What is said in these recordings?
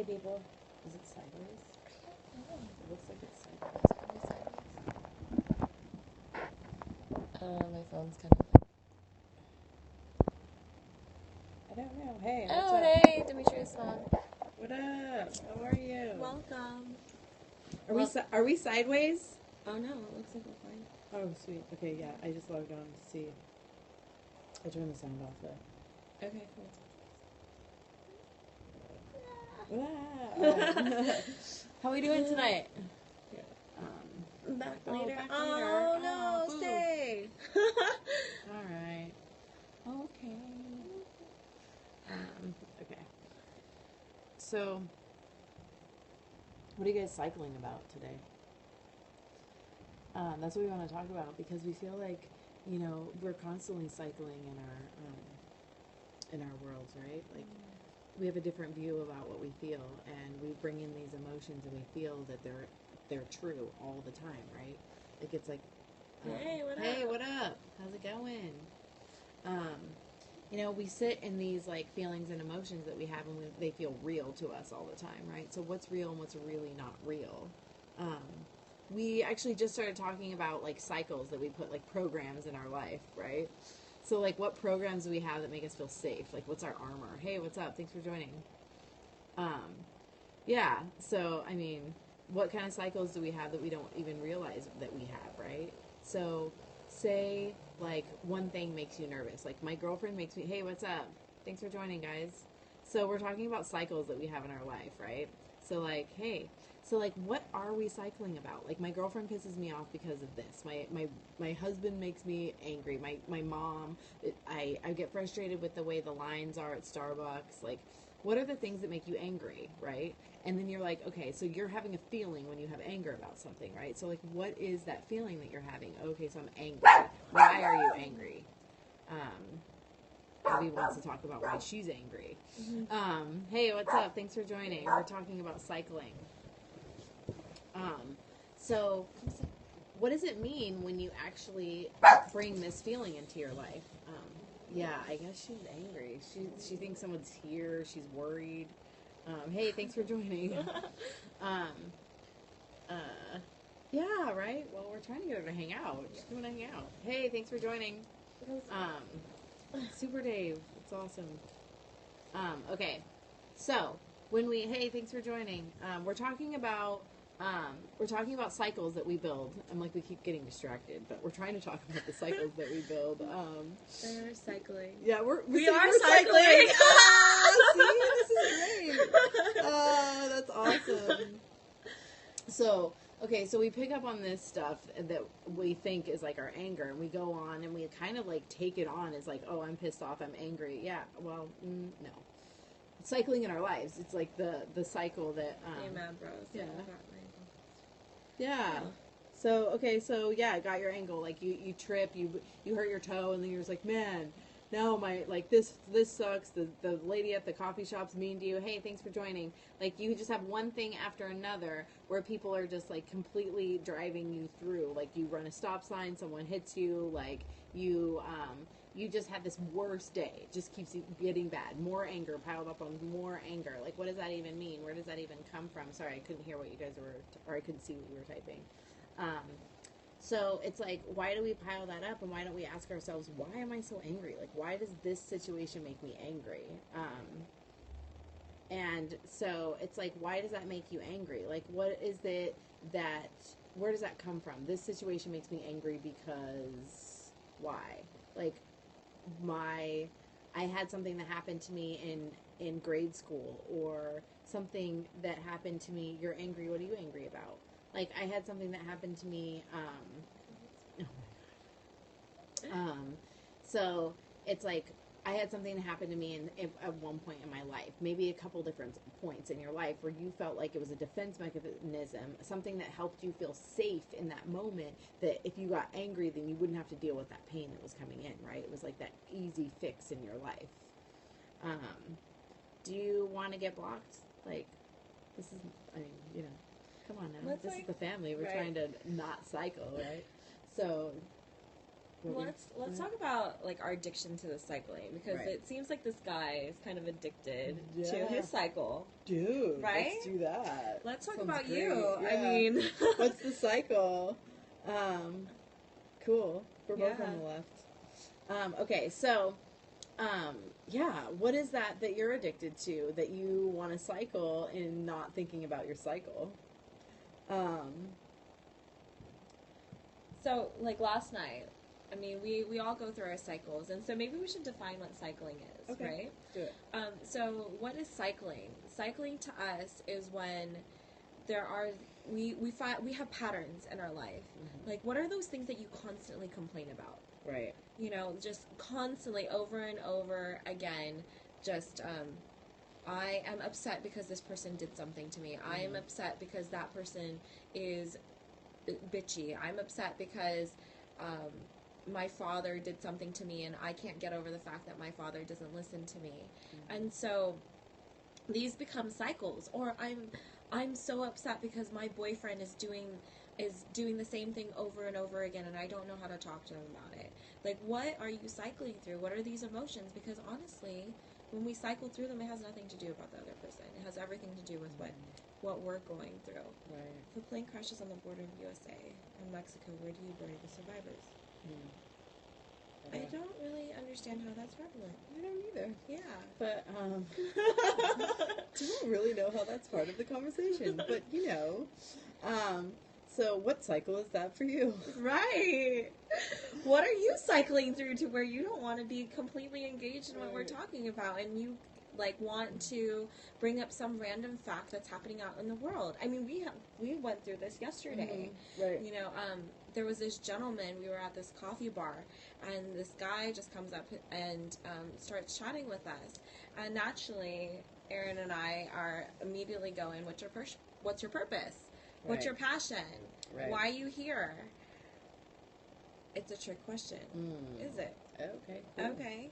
Hey people. Is it sideways? Oh. It looks like it's sideways. My phone's kind of. I don't know. Hey, what's Oh, up? hey, Demetrius Vaughn. What up? How are you? Welcome. Are we sideways? Oh no, it looks like we're fine. Oh, sweet. Okay, yeah. I just logged on to see. I turned the sound off though. Okay, cool. Wow. How are we doing tonight? Back Later. back Oh, later. no, boo. stay. All right. Okay. Okay. So, what are you guys cycling about today? That's what we want to talk about because we feel like, we're constantly cycling in our worlds, right? Like, we have a different view about what we feel, and we bring in these emotions, and we feel that they're true all the time, right? Like it's like, Hey, what up? Hey, what up? How's it going? We sit in these like feelings and emotions that we have, and they feel real to us all the time, right? So what's real and what's really not real? We actually just started talking about like cycles that we put like programs in our life, right? So like what programs do we have that make us feel safe? Like what's our armor? Hey, what's up? Thanks for joining. Yeah. So I mean, what kind of cycles do we have that we don't even realize that we have, right? So say like one thing makes you nervous. Like my girlfriend makes me, hey, what's up? Thanks for joining, guys. So we're talking about cycles that we have in our life, right? So like, hey, so like what are we cycling about? Like my girlfriend pisses me off because of this. My husband makes me angry. My mom, I get frustrated with the way the lines are at Starbucks. Like what are the things that make you angry, right? And then you're like, okay, so you're having a feeling when you have anger about something, right? So like what is that feeling that you're having? Okay, so I'm angry. Why are you angry? Abby wants to talk about why she's angry. Hey, what's up? Thanks for joining. We're talking about cycling. So what does it mean when you actually bring this feeling into your life? Yeah, I guess she's angry. She thinks someone's here. She's worried. Hey, thanks for joining. Yeah, right? Well, we're trying to get her to hang out. She's going to hang out. Hey, thanks for joining. Super Dave. It's awesome. Okay. So, hey, thanks for joining. We're talking about cycles that we build. I'm like, we keep getting distracted, but we're trying to talk about the cycles that we build. They're cycling. Yeah, we are cycling. See, this is great. That's awesome. So, okay, so we pick up on this stuff that we think is like our anger, and we go on and we kind of like take it on as like, oh, I'm pissed off, I'm angry. Yeah, well, no. Cycling in our lives, it's like the cycle that. Amen, bros. Yeah. Yeah. So okay, so yeah, got your ankle. Like you trip, you hurt your toe, and then you're just like, man, no, my like this sucks. The lady at the coffee shop's mean to you. Hey, thanks for joining. Like you just have one thing after another where people are just like completely driving you through. Like you run a stop sign, someone hits you. Like you just have this worst day. It just keeps getting bad. More anger piled up on more anger. Like, what does that even mean? Where does that even come from? Sorry, I couldn't hear what you guys were, or I couldn't see what you were typing. So it's like, why do we pile that up, and why don't we ask ourselves, why am I so angry? Like, why does this situation make me angry? And so it's like, why does that make you angry? Like, what is it that, where does that come from? This situation makes me angry because why? Like, I had something that happened to me in grade school, or something that happened to me. You're angry. What are you angry about? Like I had something that happened to me. So it's like I had something that happened to me at one point in my life, maybe a couple different points in your life where you felt like it was a defense mechanism, something that helped you feel safe in that moment, that if you got angry, then you wouldn't have to deal with that pain that was coming in, right? It was like that easy fix in your life. Do you want to get blocked? Like, this is, I mean, come on now. This is the family. We're trying to not cycle, right? So, Let's talk about like our addiction to the cycling, because Right. it seems like this guy is kind of addicted to Yeah. his cycle. Dude, Right? let's do that. Let's talk Sounds about great. you. Yeah. I mean, What's the cycle? Cool. We're both Yeah. on the left. Okay, so, yeah, what is that you're addicted to that you want to cycle and not thinking about your cycle? so like last night, I mean, we all go through our cycles, and so maybe we should define what cycling is, Okay. right? Do it. So what is cycling? Cycling to us is when we have patterns in our life. Mm-hmm. Like, what are those things that you constantly complain about? Right. You know, just constantly over and over again, just I am upset because this person did something to me. I am upset because that person is bitchy. I'm upset because my father did something to me and I can't get over the fact that my father doesn't listen to me. And so these become cycles. Or I'm so upset because my boyfriend is doing the same thing over and over again and I don't know how to talk to him about it. Like, what are you cycling through? What are these emotions? Because honestly, when we cycle through them, it has nothing to do about the other person. It has everything to do with what we're going through. Right. If a plane crashes on the border of USA and Mexico, where do you bury the survivors? I don't really understand how that's prevalent. I don't either. Yeah. But, don't really know how that's part of the conversation. But, you know, so what cycle is that for you? Right. What are you cycling through to where you don't want to be completely engaged in what we're talking about, and you like want to bring up some random fact that's happening out in the world? I mean, we went through this yesterday. Right. You know, there was this gentleman. We were at this coffee bar, and this guy just comes up and starts chatting with us. And naturally, Aaron and I are immediately going, "What's your purpose? What's your passion? Right. Why are you here?" It's a trick question. Is it? Okay. Cool. Okay.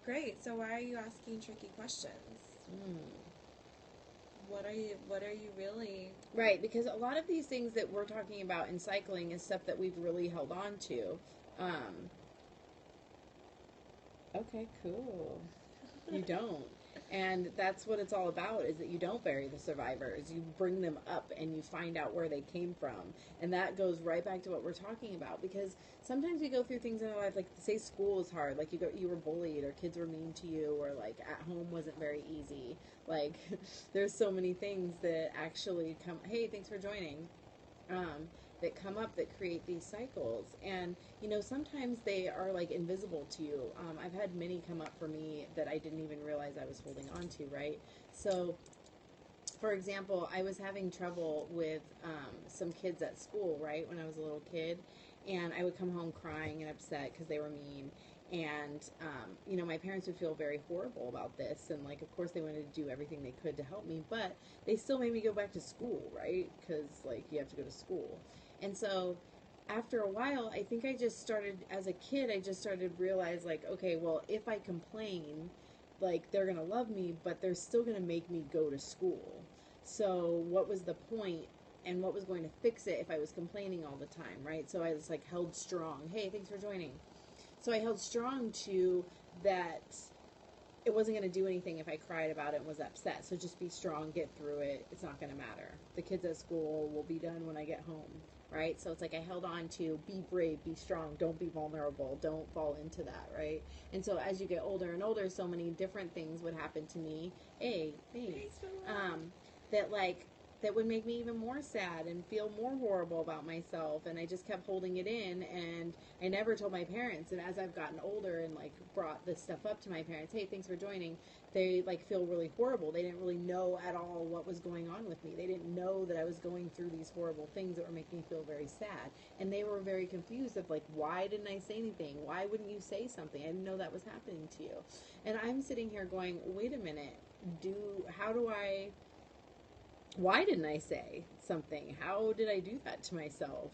Great. So why are you asking tricky questions? What are you really... Right, because a lot of these things that we're talking about in cycling is stuff that we've really held on to. Okay, cool. You don't. And that's what it's all about, is that you don't bury the survivors. You bring them up and you find out where they came from. And that goes right back to what we're talking about. Because sometimes we go through things in our life, like say school is hard, like you were bullied or kids were mean to you, or like at home wasn't very easy. Like there's so many things that actually come, hey, thanks for joining. That come up that create these cycles. And, you know, sometimes they are like invisible to you. I've had many come up for me that I didn't even realize I was holding on to, right? So, for example, I was having trouble with some kids at school, right, when I was a little kid. And I would come home crying and upset because they were mean. And, you know, my parents would feel very horrible about this. And, like, of course, they wanted to do everything they could to help me. But they still made me go back to school, right? Because, like, you have to go to school. And so after a while, I think I just started, as a kid, I just started to realize, like, okay, well, if I complain, like, they're going to love me, but they're still going to make me go to school. So what was the point, and what was going to fix it if I was complaining all the time, right? So I was, like, held strong. Hey, thanks for joining. So I held strong to that it wasn't going to do anything if I cried about it and was upset. So just be strong, get through it. It's not going to matter. The kids at school will be done when I get home, right? So it's like I held on to be brave, be strong, don't be vulnerable, don't fall into that, right? And so as you get older and older, so many different things would happen to me. Hey, thanks. That would make me even more sad and feel more horrible about myself. And I just kept holding it in, and I never told my parents. And as I've gotten older and like brought this stuff up to my parents, hey, thanks for joining, they like feel really horrible. They didn't really know at all what was going on with me. They didn't know that I was going through these horrible things that were making me feel very sad. And they were very confused of like, why didn't I say anything? Why wouldn't you say something? I didn't know that was happening to you. And I'm sitting here going, wait a minute, why didn't I say something? How did I do that to myself?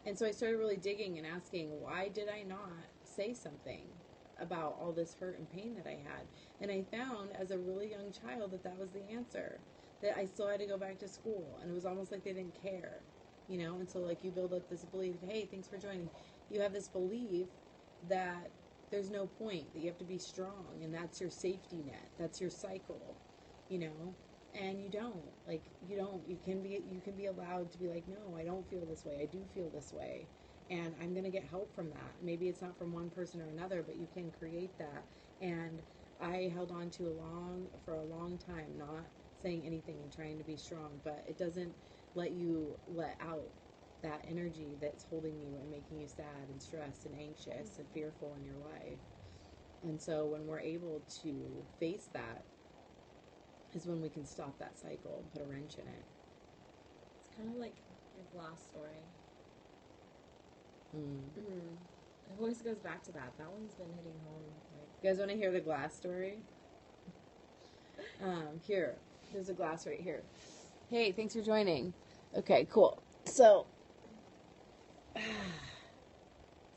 And so I started really digging and asking, why did I not say something about all this hurt and pain that I had? And I found as a really young child that was the answer, that I still had to go back to school. And it was almost like they didn't care, you know? And so like you build up this belief, hey, thanks for joining. You have this belief that there's no point, that you have to be strong, and that's your safety net. That's your cycle, you know? And you don't. Like, you don't. You can be allowed to be like, no, I don't feel this way. I do feel this way. And I'm going to get help from that. Maybe it's not from one person or another, but you can create that. And I held on to for a long time, not saying anything and trying to be strong, but it doesn't let you let out that energy that's holding you and making you sad and stressed and anxious and fearful in your life. And so when we're able to face that is when we can stop that cycle and put a wrench in it. It's kind of like your glass story. It always goes back to that. That one's been hitting home. Like, you guys want to hear the glass story? Here, there's a glass right here. Hey, thanks for joining. Okay, cool. So, it's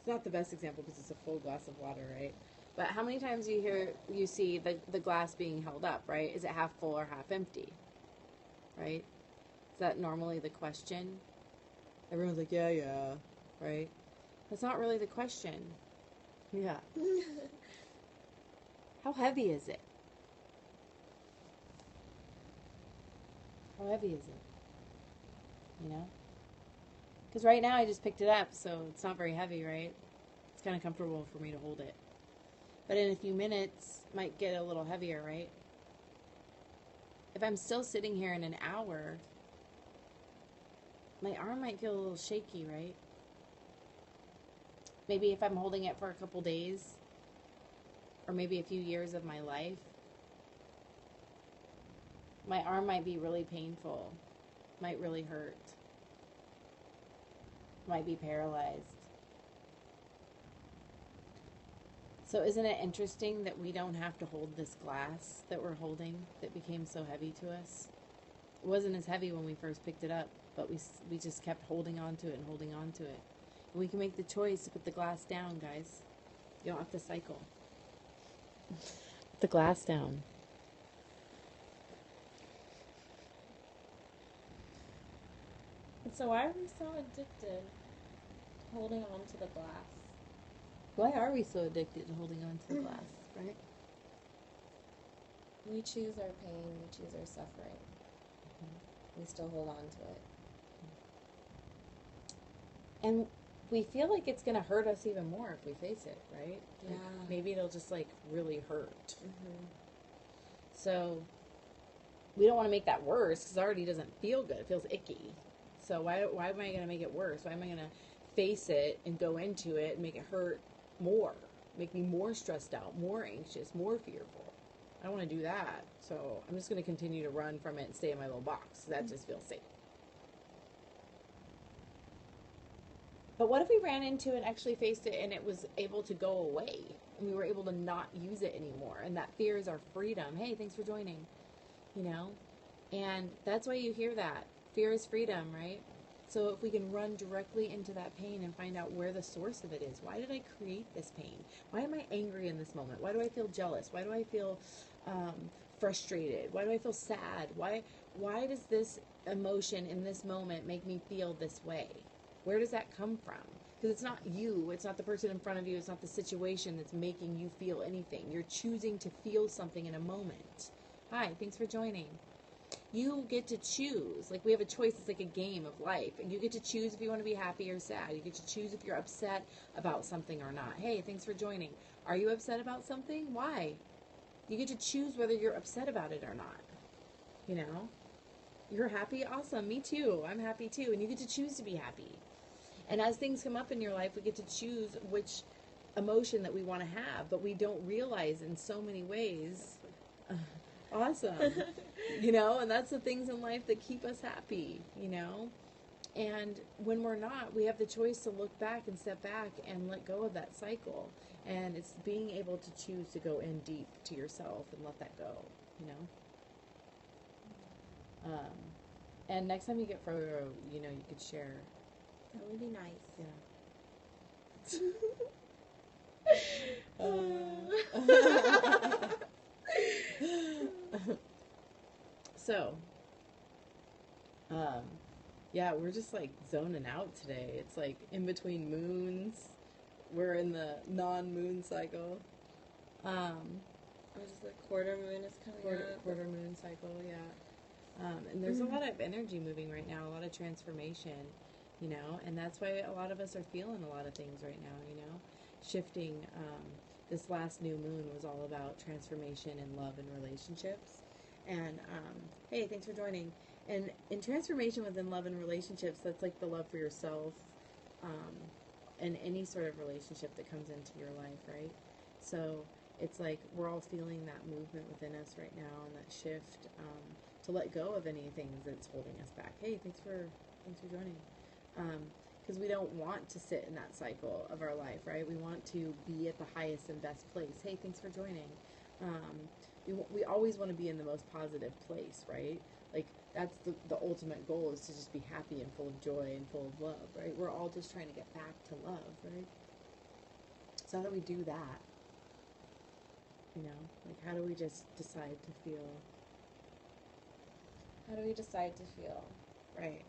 not the best example because it's a full glass of water, right? But how many times you see the glass being held up, right? Is it half full or half empty? Right? Is that normally the question? Everyone's like, yeah, right? That's not really the question. Yeah. How heavy is it? How heavy is it? You know? Because right now I just picked it up, so it's not very heavy, right? It's kind of comfortable for me to hold it. But in a few minutes, it might get a little heavier, right? If I'm still sitting here in an hour, my arm might feel a little shaky, right? Maybe if I'm holding it for a couple days, or maybe a few years of my life, my arm might be really painful, might really hurt, might be paralyzed. So isn't it interesting that we don't have to hold this glass that we're holding that became so heavy to us? It wasn't as heavy when we first picked it up, but we just kept holding on to it and holding on to it. And we can make the choice to put the glass down, guys. You don't have to cycle. Put the glass down. so why are we so addicted to holding on to the glass? Why are we so addicted to holding on to the glass, right? We choose our pain, we choose our suffering. We still hold on to it. And we feel like it's going to hurt us even more if we face it, right? Yeah. Like maybe it'll just like really hurt. Mm-hmm. So we don't want to make that worse because it already doesn't feel good. It feels icky. So why am I going to make it worse? Why am I going to face it and go into it and make it hurt more? Make me more stressed out, more anxious, more fearful. I don't want to do that. So I'm just going to continue to run from it and stay in my little box. That just feels safe. But what if we ran into it and actually faced it and it was able to go away and we were able to not use it anymore? And that fear is our freedom. Hey, thanks for joining. You know? And that's why you hear that. Fear is freedom, right? So if we can run directly into that pain and find out where the source of it is. Why did I create this pain? Why am I angry in this moment? Why do I feel jealous? Why do I feel frustrated? Why do I feel sad? Why does this emotion in this moment make me feel this way? Where does that come from? Because it's not you. It's not the person in front of you. It's not the situation that's making you feel anything. You're choosing to feel something in a moment. Hi, thanks for joining. You get to choose. Like, we have a choice. It's like a game of life. And you get to choose if you want to be happy or sad. You get to choose if you're upset about something or not. Hey, thanks for joining. Are you upset about something? Why? You get to choose whether you're upset about it or not. You know? You're happy? Awesome. Me too. I'm happy too. And you get to choose to be happy. And as things come up in your life, we get to choose which emotion that we want to have. But we don't realize in so many ways... awesome. You know, and that's the things in life that keep us happy, you know? And when we're not, we have the choice to look back and step back and let go of that cycle. And it's being able to choose to go in deep to yourself and let that go, you know? And next time you get further, you know, you could share. That would be nice. Yeah. So, yeah, we're just like zoning out today. It's like in between moons. we're in the non-moon cycle. Or just the quarter moon is coming up. Quarter moon cycle, yeah. And there's a lot of energy moving right now, a lot of transformation, you know, and that's why a lot of us are feeling a lot of things right now, you know. Shifting, this last new moon was all about transformation in love and relationships. And, hey, thanks for joining. And in transformation within love and relationships, that's like the love for yourself, and any sort of relationship that comes into your life, right? So it's like we're all feeling that movement within us right now, and that shift, to let go of anything that's holding us back. Hey, thanks for joining. Because we don't want to sit in that cycle of our life, right? We want to be at the highest and best place. Hey, thanks for joining. We always want to be in the most positive place, right? Like, that's the ultimate goal, is to just be happy and full of joy and full of love, right? We're all just trying to get back to love, right? So how do we do that? You know, like, how do we just decide to feel? How do we decide to feel? Right.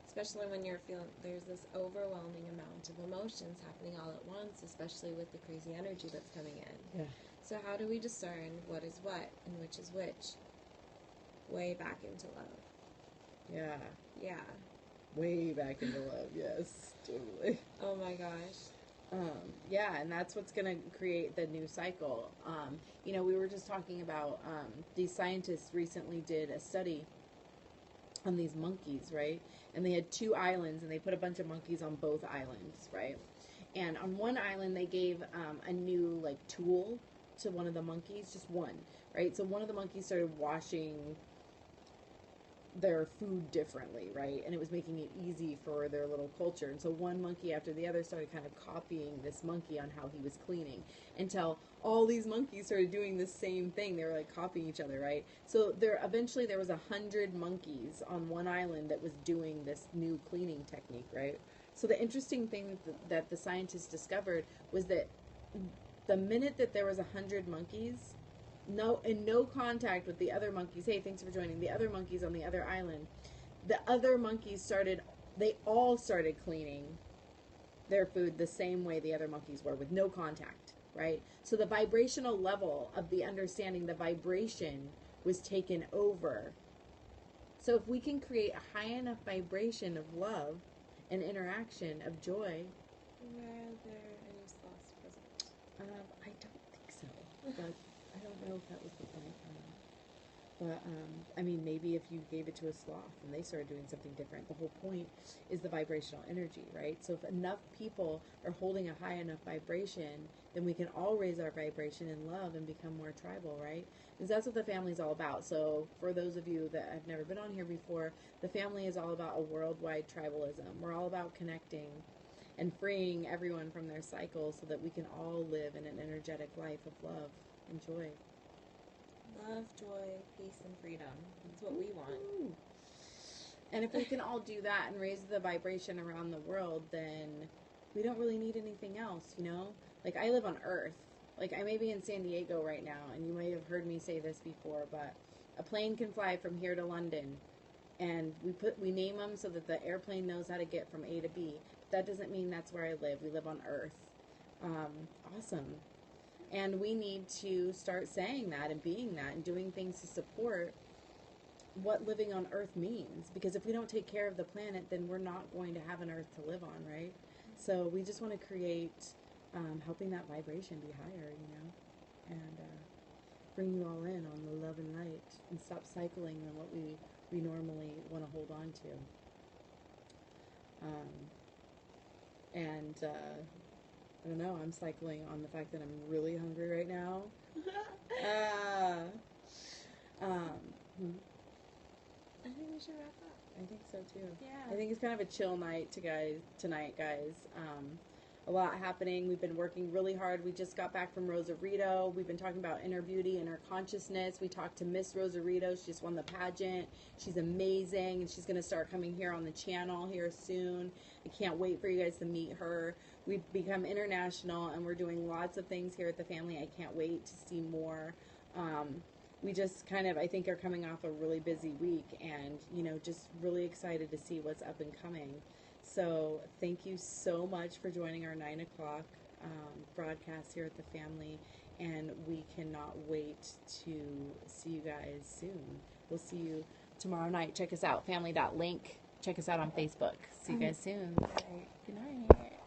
Especially when you're feeling, there's this overwhelming amount of emotions happening all at once, especially with the crazy energy that's coming in. Yeah. So how do we discern what is what and which is which? Way back into love. Yeah. Yeah. Way back into love, yes, totally. Oh my gosh. Yeah, and that's what's going to create the new cycle. You know, we were just talking about, these scientists recently did a study on these monkeys, right? And they had 2 islands, and they put a bunch of monkeys on both islands, right? And on one island, they gave a new, like, tool to one of the monkeys, just one, right? So one of the monkeys started washing their food differently, right? And it was making it easy for their little culture. And so one monkey after the other started kind of copying this monkey on how he was cleaning, until all these monkeys started doing the same thing. They were like copying each other, right? So eventually there was 100 monkeys on one island that was doing this new cleaning technique, right? So the interesting thing that the scientists discovered was that the minute that there was 100 monkeys, no contact with the other monkeys. Hey, thanks for joining. The other monkeys on the other island, the other monkeys they all started cleaning their food the same way the other monkeys were, with no contact, right? So the vibrational level of the understanding, the vibration was taken over. So if we can create a high enough vibration of love and interaction, of joy. Were there any sloths present? I don't think so, but I don't know if that was the point or not. But, I mean, maybe if you gave it to a sloth and they started doing something different, the whole point is the vibrational energy, right? So if enough people are holding a high enough vibration, then we can all raise our vibration in love and become more tribal, right? Because that's what the family is all about. So for those of you that have never been on here before, the family is all about a worldwide tribalism. We're all about connecting and freeing everyone from their cycles so that we can all live in an energetic life of love and joy. Love, joy, peace, and freedom. That's what we want. Ooh. And if we can all do that and raise the vibration around the world, then we don't really need anything else, you know? Like, I live on Earth. Like, I may be in San Diego right now, and you may have heard me say this before, but a plane can fly from here to London, and we name them so that the airplane knows how to get from A to B. That doesn't mean that's where I live. We live on Earth. Awesome. And we need to start saying that and being that and doing things to support what living on Earth means. Because if we don't take care of the planet, then we're not going to have an Earth to live on, right? So we just want to create helping that vibration be higher, you know, and bring you all in on the love and light, and stop cycling on what we normally want to hold on to. I don't know, I'm cycling on the fact that I'm really hungry right now. I think we should wrap up. I think so too. Yeah. I think it's kind of a chill night tonight, guys. A lot happening. We've been working really hard. We just got back from Rosarito. We've been talking about inner beauty, inner consciousness. We talked to Miss Rosarito. She just won the pageant. She's amazing, and she's going to start coming here on the channel here soon. I can't wait for you guys to meet her. We've become international, and we're doing lots of things here at the family. I can't wait to see more. We just kind of, I think, are coming off a really busy week, and, you know, just really excited to see what's up and coming. So thank you so much for joining our 9 o'clock broadcast here at the Family, and we cannot wait to see you guys soon. We'll see you tomorrow night. Check us out, family.link. Check us out on Facebook. See you guys soon. Right. Good night.